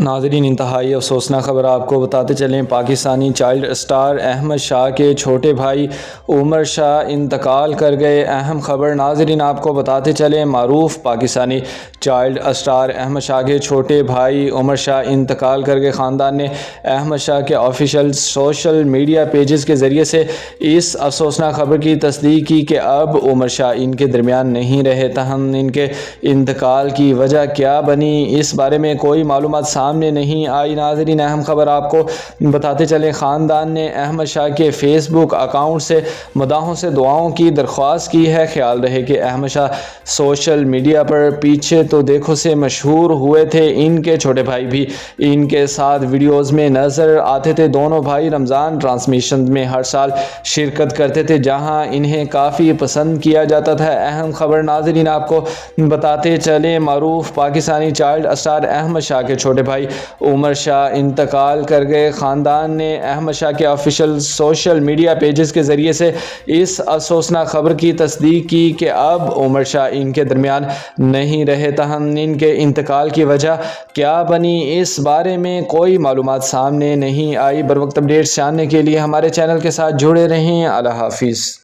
ناظرین، انتہائی افسوسناک خبر آپ کو بتاتے چلیں، پاکستانی چائلڈ اسٹار احمد شاہ کے چھوٹے بھائی عمر شاہ انتقال کر گئے۔ اہم خبر ناظرین آپ کو بتاتے چلیں، معروف پاکستانی چائلڈ اسٹار احمد شاہ کے چھوٹے بھائی عمر شاہ انتقال کر گئے۔ خاندان نے احمد شاہ کے آفیشیل سوشل میڈیا پیجز کے ذریعے سے اس افسوسناک خبر کی تصدیق کی کہ اب عمر شاہ ان کے درمیان نہیں رہے۔ تاہم ان کے انتقال کی وجہ کیا بنی، اس بارے میں کوئی معلومات سامنے نہیں آئی۔ ناظرین، اہم خبر آپ کو بتاتے چلیں، خاندان نے احمد شاہ کے فیس بک اکاؤنٹ سے مداحوں سے دعاؤں کی درخواست کی ہے۔ خیال رہے کہ احمد شاہ سوشل میڈیا پر پیچھے تو دیکھو سے مشہور ہوئے تھے، ان کے چھوٹے بھائی بھی ان کے ساتھ ویڈیوز میں نظر آتے تھے۔ دونوں بھائی رمضان ٹرانسمیشن میں ہر سال شرکت کرتے تھے، جہاں انہیں کافی پسند کیا جاتا تھا۔ اہم خبر ناظرین آپ کو بتاتے چلیں، معروف پاکستانی چائلڈ اسٹار احمد شاہ کے چھوٹے بھائی عمر شاہ انتقال کر گئے۔ خاندان نے احمد شاہ کے آفیشیل سوشل میڈیا پیجز کے ذریعے سے اس افسوسناک خبر کی تصدیق کی کہ اب عمر شاہ ان کے درمیان نہیں رہے۔ تاہم ان کے انتقال کی وجہ کیا بنی، اس بارے میں کوئی معلومات سامنے نہیں آئی۔ بروقت اپڈیٹس جاننے کے لیے ہمارے چینل کے ساتھ جڑے رہیں۔ اللہ حافظ۔